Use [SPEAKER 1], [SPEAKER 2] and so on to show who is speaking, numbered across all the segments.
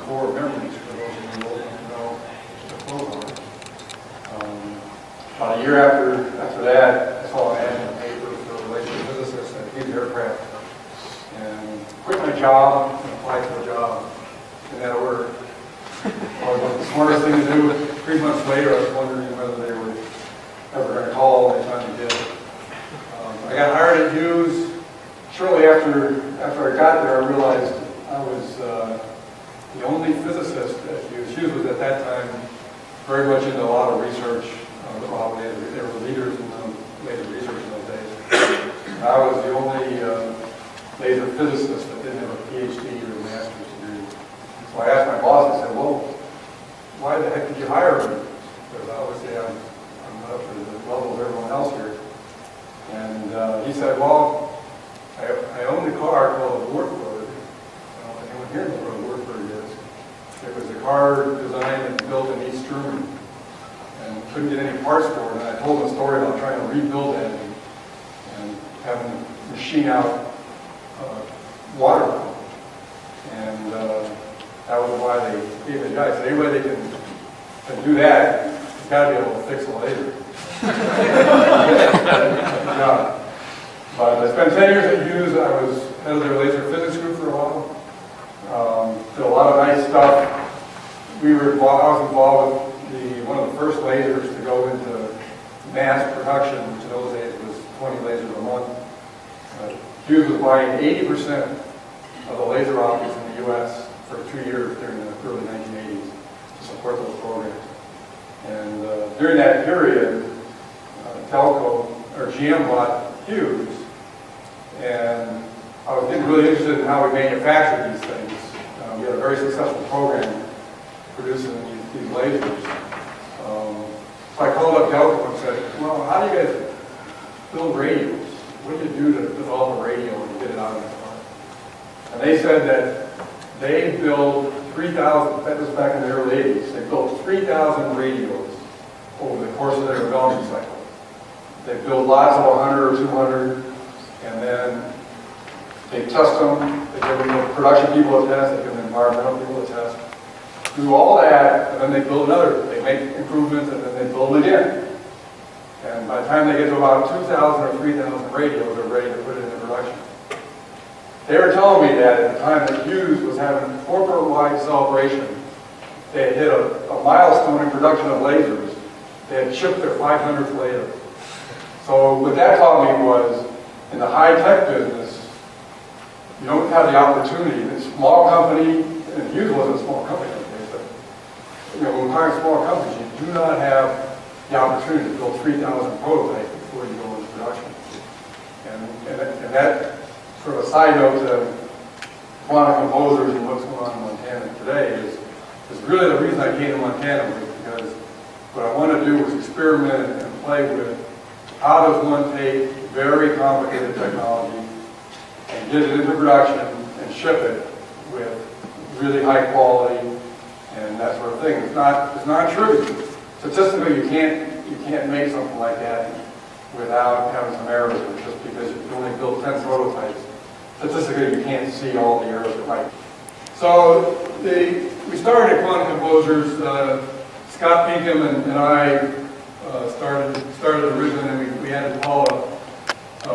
[SPEAKER 1] core memories for those of you who don't know the program. About a year after that, I saw an ad in the paper for a related physicist at Hughes Aircraft, and quit my job and applied for a job in that order. Probably wasn't the smartest thing to do. 3 months later, I was wondering whether they were ever going to call, and they finally did. I got hired at Hughes. Shortly after I got there, I realized I was the only physicist at Hughes. Hughes was at that time very much into a lot of research. They were leaders in laser research in those days. I was the only laser physicist that didn't have a PhD or a master's degree. So I asked my boss, I said, well, why the heck did you hire me? Because obviously I'm not up to the level of everyone else here. And he said, well, I owned a car called a Wartburg. I don't know if anyone here knows what a Wartburg is. It was a car designed and built in East Germany and couldn't get any parts for it. And I told them a story about trying to rebuild that and having to machine out water. And that was why they gave me the guy. I said, anybody that can do that, you've got to be able to fix a laser. Yeah. But I spent 10 years at Hughes. I was head of their laser physics group for a while. Did a lot of nice stuff. I was involved with one of the first lasers to go into mass production, which in those days was 20 lasers a month. Hughes was buying 80% of the laser optics in the U.S. for 2 years during the early 1980s to support those programs. And during that period, GM bought Hughes, and I was getting really interested in how we manufactured these things. We had a very successful program producing these lasers. So I called up Delco and said, well, how do you guys build radios? What do you do to develop a radio and get it out of the car? And they said that they built 3,000, that was back in the early 80s, they built 3,000 radios over the course of their development cycle. They build lots of 100 or 200, and then they test them. They give them production people a test. They give them environmental people a test. Do all that, and then they build another. They make improvements, and then they build again. And by the time they get to about 2,000 or 3,000 radios, they're ready to put it into production. They were telling me that at the time that Hughes was having a corporate-wide celebration, they had hit a milestone in production of lasers. They had shipped their 500th laser. So what that taught me was, in the high-tech business, you don't have the opportunity. In a small company, and Hughes wasn't a small company, but when we're talking small companies, you do not have the opportunity to build 3,000 prototypes before you go into production. And that sort of a side note to quantum composers and what's going on in Montana today is really the reason I came to Montana was because what I wanted to do was experiment and play with how does one take very complicated technology and get it into production and ship it with really high quality and that sort of thing. It's not trivial. Statistically, you can't make something like that without having some errors, just because you only build 10 prototypes. Statistically, you can't see all the errors that might. So we started at Quantum Composers. Scott Pinkham and I started originally, and we added Paula.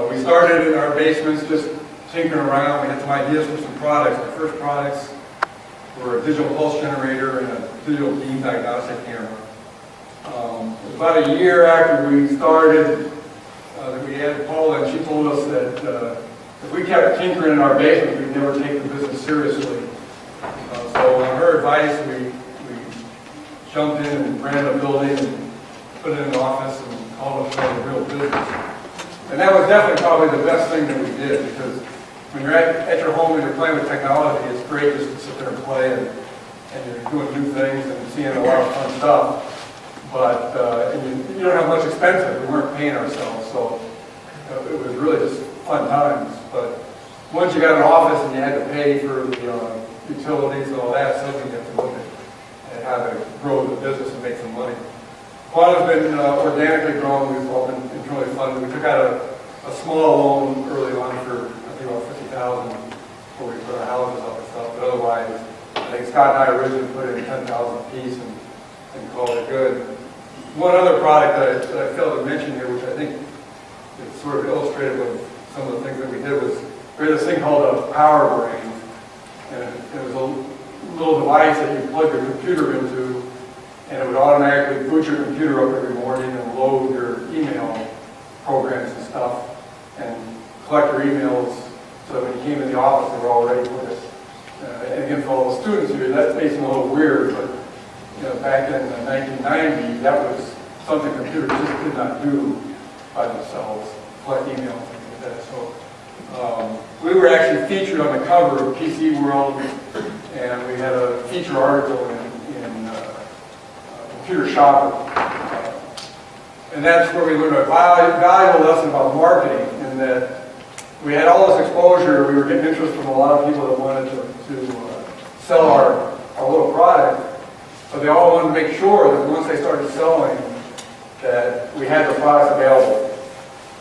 [SPEAKER 1] We started in our basements just tinkering around. We had some ideas for some products. Our first products were a digital pulse generator and a digital beam diagnostic camera. About a year after we started, that we added Paula, and she told us that if we kept tinkering in our basement, we'd never take the business seriously. So on her advice, we jumped in and rented a building and put it in an office and called it a real business. And that was definitely probably the best thing that we did, because when you're at your home and you're playing with technology, it's great just to sit there and play and you're doing new things and seeing a lot of fun stuff. But and you don't have much expensive. We weren't paying ourselves, so it was really just fun times. But once you got an office and you had to pay for the utilities and all that, suddenly you have to look at how to grow the business and make some money. Quantum's been organically growing. We've all been really fun. We took out a small loan early on for I think about $50,000 before we put our houses up and stuff. But otherwise, I think Scott and I originally put in 10,000 apiece and called it good. One other product that I failed to mention here, which I think is sort of illustrative of some of the things that we did, was we had this thing called a power brain. And it was a little device that you plug your computer into, and it would automatically boot your computer up every morning and load your email programs and stuff, and collect your emails so that when you came in the office, they were all ready for it. And again, for all the students here, that may seem a little weird, but back in 1990, that was something computers just could not do by themselves, collect emails and things like that. So we were actually featured on the cover of PC World, and we had a feature article in Computer Shopper. And that's where we learned a valuable lesson about marketing, in that we had all this exposure. We were getting interest from a lot of people that wanted to sell our little product, but they all wanted to make sure that once they started selling, that we had the products available.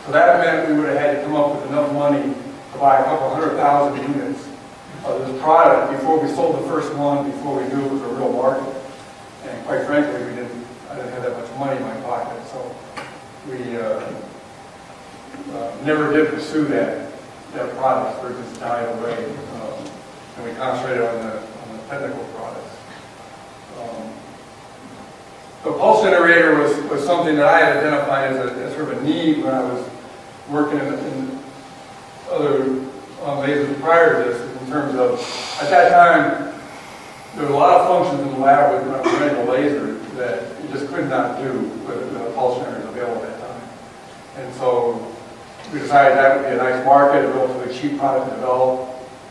[SPEAKER 1] So that meant we would have had to come up with enough money to buy a couple 100,000 units of this product before we sold the first one, before we knew it was a real market. And quite frankly, I didn't have that much money in my pocket, so we never did pursue that product. So it just died away, and we concentrated on the technical products. The pulse generator was something that I had identified as sort of a need when I was working in other lasers prior to this, in terms of, at that time, there were a lot of functions in the lab when I was running a laser that you just could not do with a pulse generator available at that time. And so we decided that would be a nice market, a relatively cheap product to develop,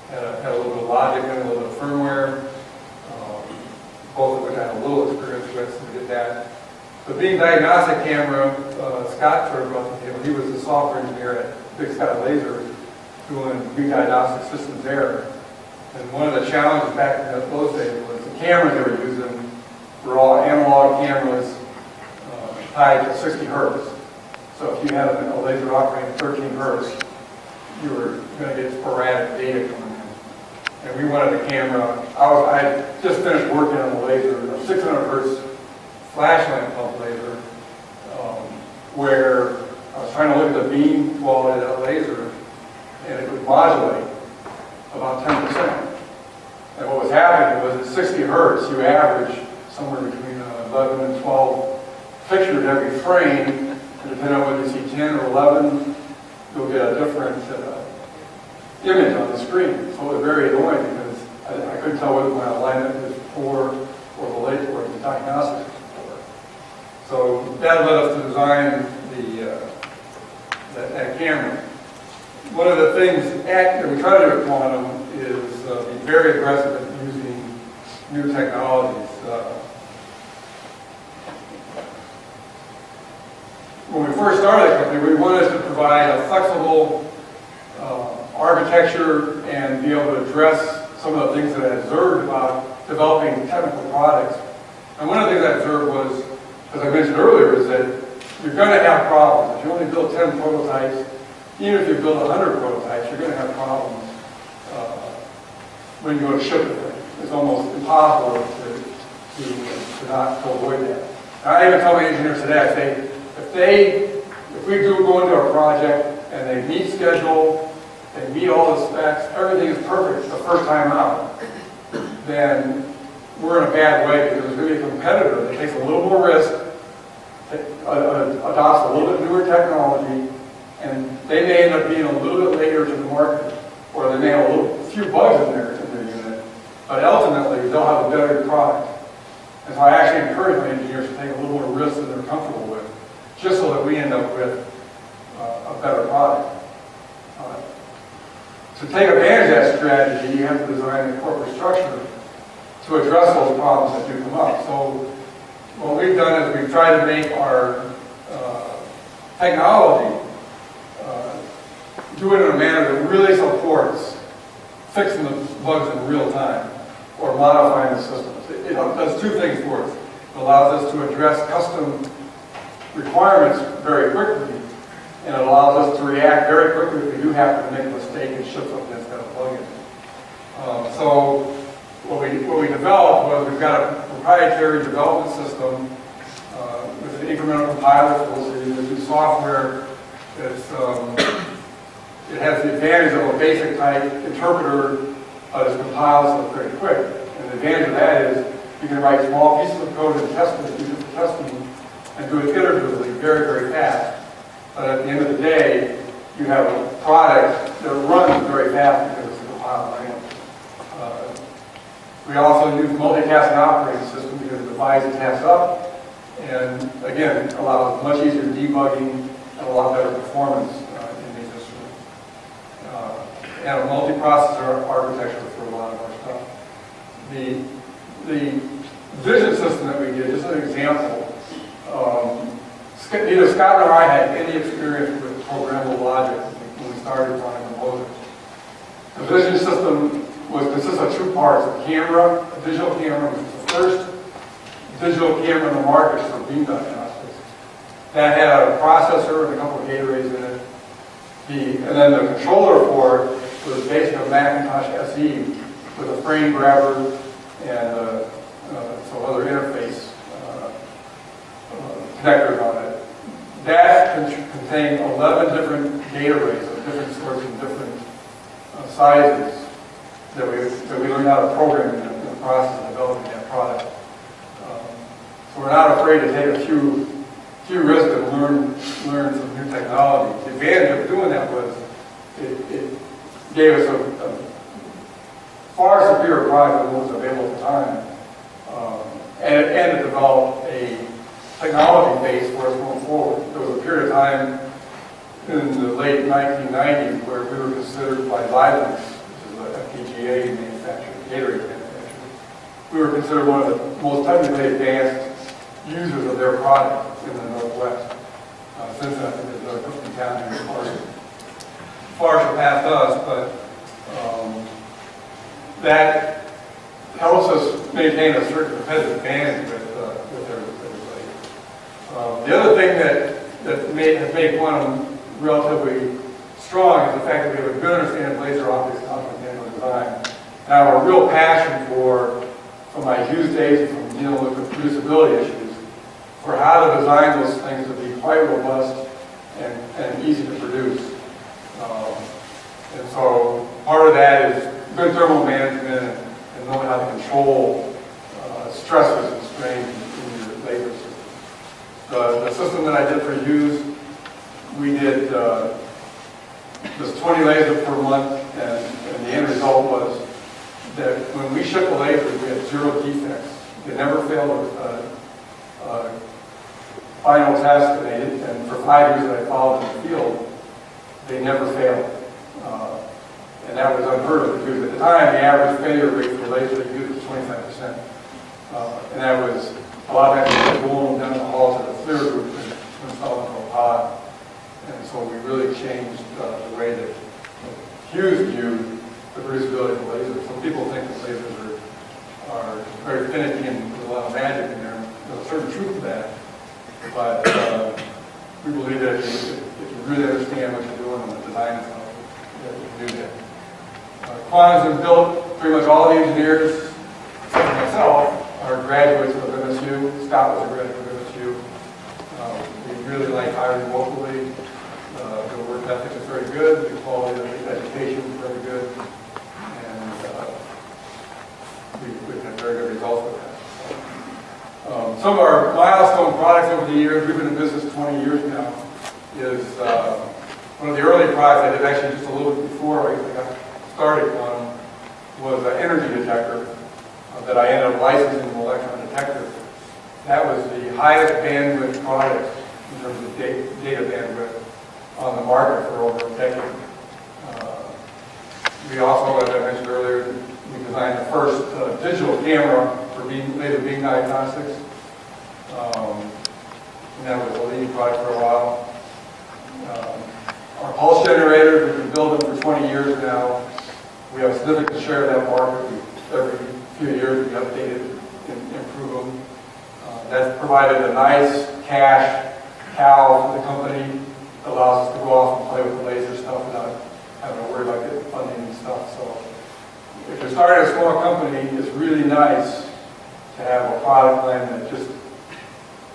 [SPEAKER 1] had a little bit of logic and a little bit of firmware, both of which I had a little experience with, so we did that. The beam diagnostic camera, Scott sort of brought to the table. He was the software engineer at Big Sky Laser doing beam diagnostic systems there. And one of the challenges back in those days was the cameras they were using were all analog cameras tied to 60 hertz. So if you had a laser operating at 13 hertz, you were going to get sporadic data coming in. And we wanted a camera. I just finished working on a laser, a 600 hertz flash lamp pump laser, where I was trying to look at the beam quality of that laser, and it would modulate about 10%. And what was happening was at 60 hertz, you average somewhere between 11 and 12 pictures every frame, and depending on whether you see 10 or 11, you'll get a different image on the screen. So it was very annoying because I couldn't tell whether my alignment was poor or the late or the diagnostics was poor. So that led us to design that camera. One of the things that we try to do at Quantum is be very aggressive at using new technologies. When we first started the company, we wanted to provide a flexible architecture and be able to address some of the things that I observed about developing technical products. And one of the things I observed was, as I mentioned earlier, is that you're going to have problems. If you only build 10 prototypes, even if you build 100 prototypes, you're going to have problems when you go to ship it. It's almost impossible to avoid that. And I even tell my engineers today, I say, if we do go into a project and they meet schedule, they meet all the specs, everything is perfect the first time out, then we're in a bad way, because there's going to be a competitor that takes a little more risk, adopts a little bit newer technology, and they may end up being a little bit later to the market, or they may have a few bugs in their unit, but ultimately they'll have a better product. And so I actually encourage my engineers to take a little more risk than they're comfortable with, just so that we end up with a better product. To take advantage of that strategy, you have to design a corporate structure to address those problems that do come up. So what we've done is we've tried to make our technology do it in a manner that really supports fixing the bugs in real time or modifying the systems. It does two things for us. It allows us to address custom requirements very quickly, and it allows us to react very quickly if we do happen to make a mistake and ship something that's got a plug in it. So what we we've got a proprietary development system with an incremental compiler tool, so you can do software that's it has the advantage of a basic type interpreter that compiles stuff very quick. And the advantage of that is you can write small pieces of code and test it, use it for testing, and do it iteratively, very, very fast. But at the end of the day, you have a product that runs very fast because it's a compiled language. We also use multitasking operating system because it divides the tasks up, and again, allows much easier debugging and a lot better performance in these instruments. And a multiprocessor architecture for a lot of our stuff. The vision system that we did, just an example, neither Scott nor I had any experience with programmable logic when we started running composers. The vision system consists of two parts: a camera, a digital camera, which was the first digital camera in the market for beam diagnostics. That had a processor and a couple of gate arrays in it. And then the controller for it was basically a Macintosh SE with a frame grabber and some other interface connectors on it. That contained 11 different gate arrays of different sorts and different sizes that we learned how to program in the process of developing that product. So we're not afraid to take a few risks and learn some new technology. The advantage of doing that was it gave us a far superior product than what was available at the time, and it developed a technology base for us going forward. There was a period of time in the late 1990s where we were considered by Xilinx, which is an FPGA manufacturer, Gatorade manufacturer, we were considered one of the most technically advanced users of their product in the Northwest. Since then, I think there's another company down here far surpassed us, but that helps us maintain a certain competitive advantage with everybody. The other thing that has made quantum relatively strong is the fact that we have a good understanding of laser optics and optical design. And I have a real passion from my youth days, from dealing with reproducibility issues, for how to design those things to be quite robust and easy to produce. And so part of that is good thermal management and knowing how to control stresses and strains in your laser system. The system that I did for Hughes, we did just 20 lasers per month, and the end result was that when we shipped the lasers, we had 0 defects. They never failed a final test, and for 5 years that I followed in the field, they never failed. And that was unheard of, because at the time, the average failure rate for laser use was 25%. And that was a lot of times going down the hall to the clear group to install into a pod. And so we really changed the way that Hughes viewed the reproducibility of lasers. Some people think that lasers are very finicky and there's a lot of magic in there. There's a certain truth to that. But we believe that if you really understand what you're doing and the design is that you can do that. Quantum's been built, pretty much all the engineers, except for myself, are graduates of MSU. Scott was a graduate of MSU. We really like hiring locally. The work ethic is very good. The quality of the education is very good. And we've had very good results with that. Some of our milestone products over the years, we've been in business 20 years now, is one of the early products I did actually just a little bit before I got started on was an energy detector that I ended up licensing an electron detector. That was the highest bandwidth product in terms of data bandwidth on the market for over a decade. We also, as I mentioned earlier, we designed the first digital camera for laser beam diagnostics. And that was a leading product for a while. Our pulse generators, we've been building for 20 years now. We have a significant share of that market. Every few years we update it and improve them. That's provided a nice cash cow for the company. It allows us to go off and play with the laser stuff without having to worry about getting funding and stuff. So if you're starting a small company, it's really nice to have a product line that just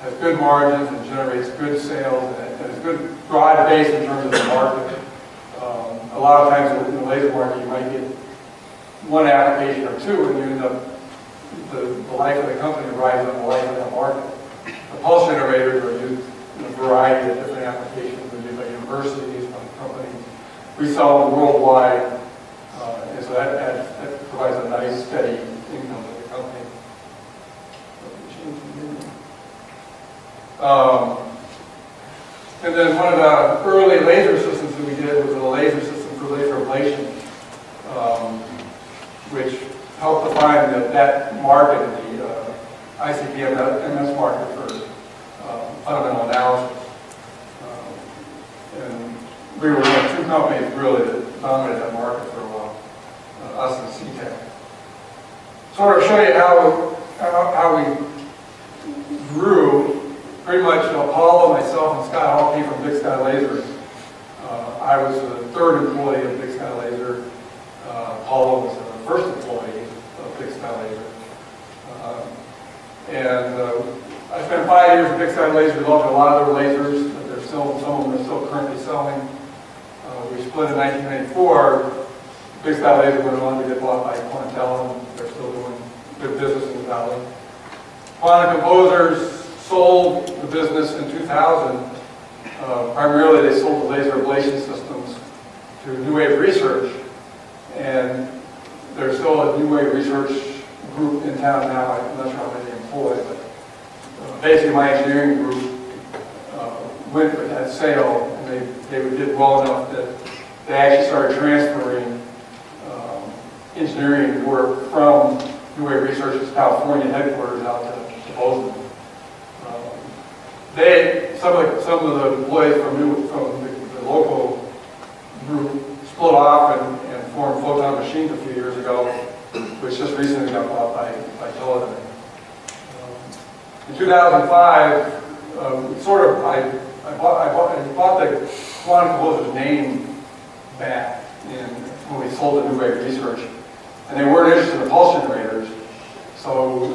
[SPEAKER 1] has good margins and generates good sales and is good broad base in terms of the market. A lot of times in the laser market you might get one application or two and you end up, the life of the company rides on the life of that market. The pulse generators are used in a variety of different applications. They're used by universities, by companies. We sell them worldwide, and so that provides a nice steady income to the company. And then one of the early laser systems that we did was a laser system for laser ablation, which helped define that market, the ICP-MS market for fundamental analysis. And we were one of two companies really that dominated that market for a while, us and CTEC. Sort of show you how we grew. Pretty much Apollo, myself, and Scott all came from Big Sky Laser. I was the third employee of Big Sky Laser. Apollo was the first employee of Big Sky Laser. I spent 5 years at Big Sky Laser, developed a lot of their lasers. Some of them are still currently selling. We split in 1994. Big Sky Laser went on to get bought by Quantel, and they're still doing good business in the valley. Quantum Composers sold the business in 2000. Primarily, they sold the laser ablation systems to New Wave Research, and there's still a New Wave Research group in town now. I'm not sure how many they employ, but basically my engineering group went with that sale, and they did well enough that they actually started transferring engineering work from New Wave Research's California headquarters out to Bozeman. Some of the employees from the local group split off and formed Photon Machines a few years ago, which just recently got bought by Teledyne. In 2005, I bought the Quantum Composers name back when we sold to New Wave Research, and they weren't interested in pulse generators, so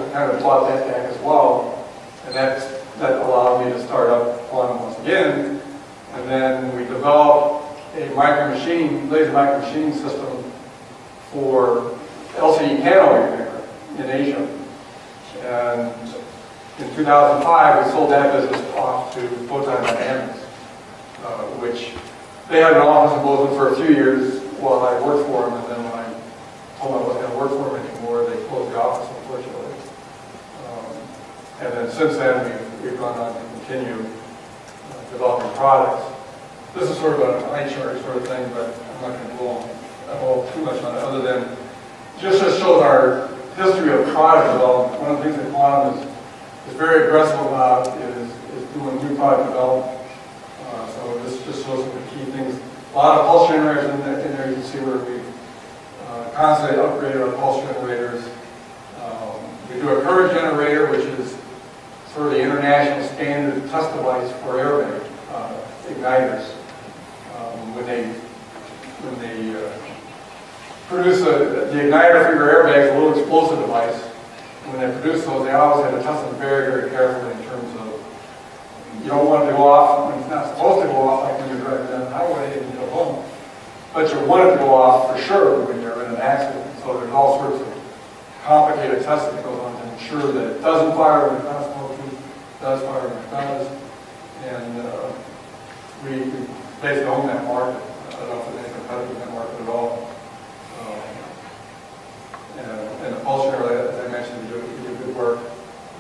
[SPEAKER 1] I kind of bought that back as well, and that allowed me to start up Quantum once again. And then we developed a laser micro machining system for LCD panel repair in Asia. And in 2005, we sold that business off to Photon Dynamics, which they had an office in Bozeman for a few years while I worked for them, and then when I told them I wasn't going to work for them anymore, they closed the office, unfortunately. And then since then, we've gone on to continue developing products. This is sort of an eye chart sort of thing, but I'm not going to go too much on it, other than just shows our history of product development. One of the things that Quantum is very aggressive about is doing new product development. So this just shows some of the key things. A lot of pulse generators in there. You can see where we constantly upgraded our pulse generators. We do a current generator, which is sort of the international standard test device for airbag igniters. When they produce the igniter for your airbag is a little explosive device. When they produce those, they always have to test them very, very carefully in terms of you don't want it to go off when it's not supposed to go off, like when you're driving down the highway and you go home. But you want it to go off for sure when you're in an accident. So there's all sorts of complicated testing that goes on to ensure that it doesn't fire when it's not supposed to, does fire when it does. And we basically own that market. I don't know if there's any competitive in that market at all. And the pulse generator, as I mentioned, we do good work.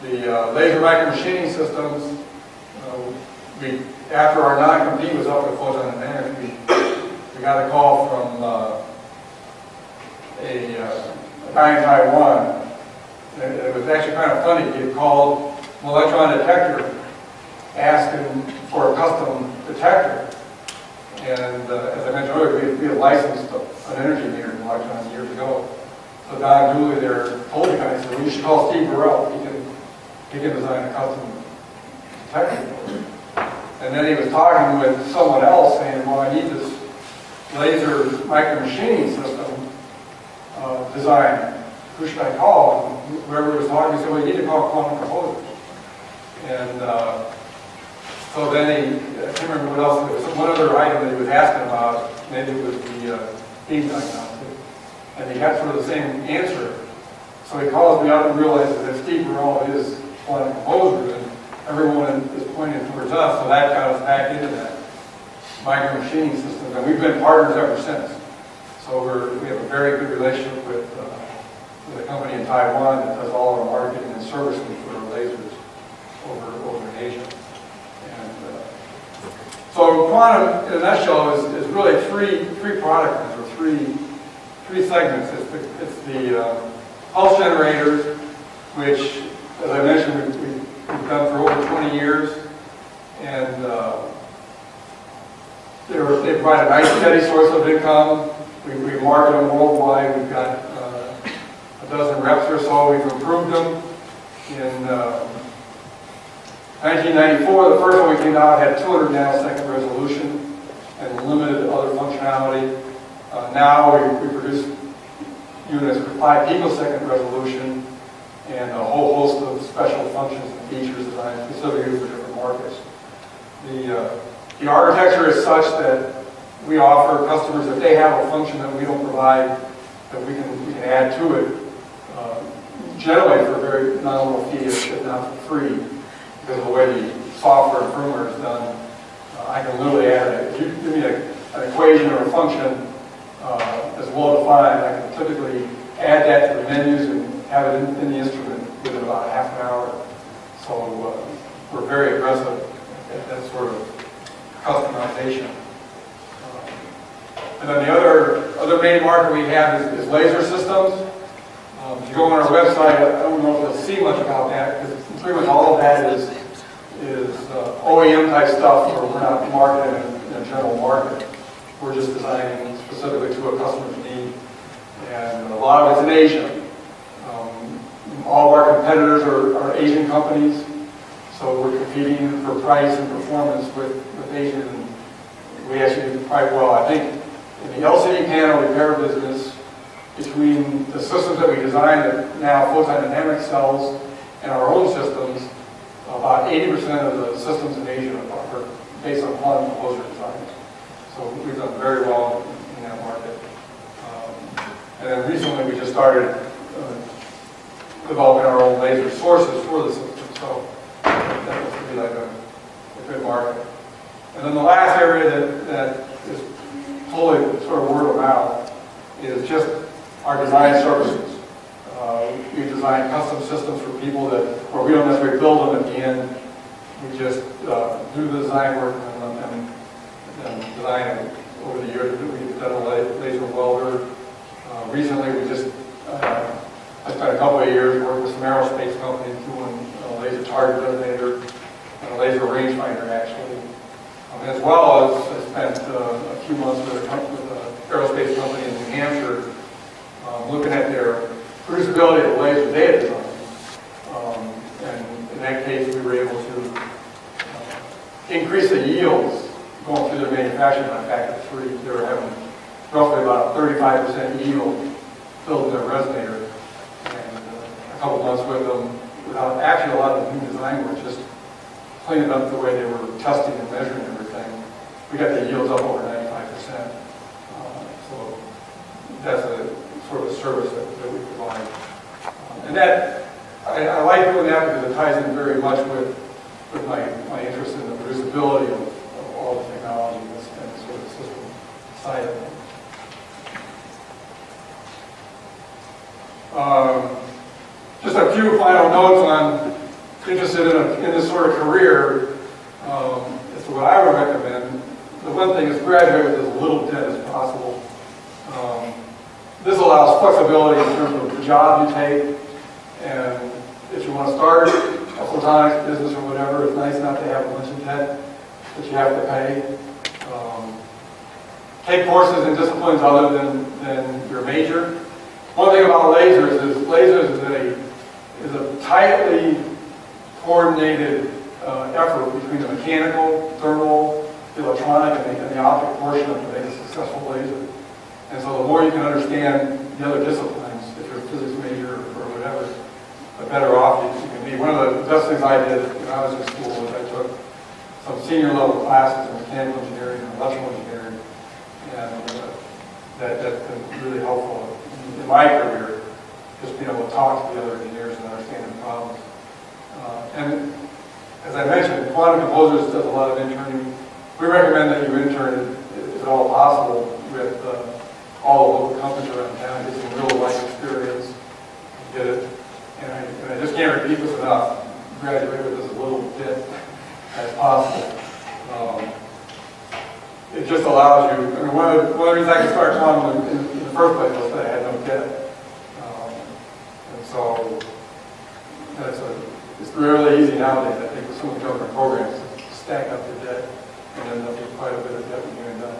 [SPEAKER 1] The laser micro machining systems, after our non-compete was up with Photon Dynamics, we got a call from a guy in Taiwan. It was actually kind of funny. He had called an electron detector asking for a custom detector. And as I mentioned earlier, we had licensed an energy meter in electrons years ago. So Don Dooley there told the guy, he said, well, you should call Steve Birrell. He can design a custom detector. And then he was talking with someone else saying, well, I need this laser micro machining system designed. who should I call? And whoever was talking said, well, you need to call quantum composers. And so then I can't remember what else, there was one other item that he was asking about, maybe it was the beam diagnostic. And he got sort of the same answer. So he calls me up and realizes that Steve Birrell is quantum composer, and everyone is pointing towards us, so that got us back into that micro machining system, and we've been partners ever since. So we have a very good relationship with a company in Taiwan that does all our marketing and servicing for our lasers over in Asia. And so quantum, in a nutshell, is really three product lines, or three segments. It's the pulse generators, which, as I mentioned, we've done for over 20 years, and they provide a nice steady source of income. We market them worldwide. We've got a dozen reps or so. We've improved them. In 1994, the first one we came out had 200 nanosecond resolution and limited other functionality. Now we produce units with 5 picosecond resolution and a whole host of special functions and features designed specifically for different markets. The architecture is such that we offer customers, if they have a function that we don't provide, that we can add to it, generally for a very nominal fee, if not for free, because of the way the software and firmware is done. I can literally add if you give me an equation or a function that's well defined, I can typically add that to the menus and have it in the instrument within about half an hour. So we're very aggressive at that sort of customization. And then the other main market we have is laser systems. If you go on our website, I don't know if you'll see much about that, because pretty much all of that is OEM type stuff, where we're not marketing in a general market. We're just designing specifically to a customer's need. And a lot of it's in Asia. All of our competitors are Asian companies, so we're competing for price and performance with Asian, and we actually do quite well. I think in the LCD panel repair business, between the systems that we design that now Photon Dynamics sells and our own systems, about 80% of the systems in Asia are based on quantum composer designs. So we've done very well in that market. And then recently we just started developing our own laser sources for the system. So that looks to be like a good market. And then the last area that is totally sort of word of mouth is just our design services. We design custom systems for people where we don't necessarily build them at the end. We just do the design work and design it over the years. We've done a laser welder. Recently, I spent a couple of years working with some aerospace companies doing a laser target designator and a laser rangefinder, actually. As well as I spent a few months with an aerospace company in New Hampshire looking at their producibility of the laser they had designed. And in that case, we were able to increase the yields going through their manufacturing by a factor of 3. They were having roughly about 35% yield building their resonator. And a couple months with them, without actually a lot of new design work, just cleaning up the way they were testing and measuring everything, we got the yields up over 95%. So that's a sort of a service that we provide. And that, I like doing that because it ties in very much with my interest in the producibility of all the technology and sort of system side of things. Just a few final notes on interested in this sort of career. As to what I would recommend, the one thing is graduate with as little debt as possible. This allows flexibility in terms of the job you take, and if you want to start a photonics business or whatever, it's nice not to have a bunch of debt that you have to pay. Take courses in disciplines other than your major. One thing about lasers is a tightly coordinated effort between the mechanical, thermal, the electronic, and the optic portion of it to make a successful laser. And so the more you can understand the other disciplines, if you're a physics major the better off you can be. One of the best things I did when I was in school was I took some senior level classes in mechanical engineering and electrical engineering, and that's been really helpful in my career, just being able to talk to the other engineers and understand the problems. And as I mentioned, Quantum Composers does a lot of interning. We recommend that you intern, if at all possible, with all the local companies around town, get some real life experience, get it. And I just can't repeat this enough. Graduate with as little bit as possible. It just allows you, I mean, one of the reasons I could start quantum in the first place was that I had no debt. And so, it's really easy nowadays, I think, with so many government programs to stack up your debt and end up with quite a bit of debt when you're done.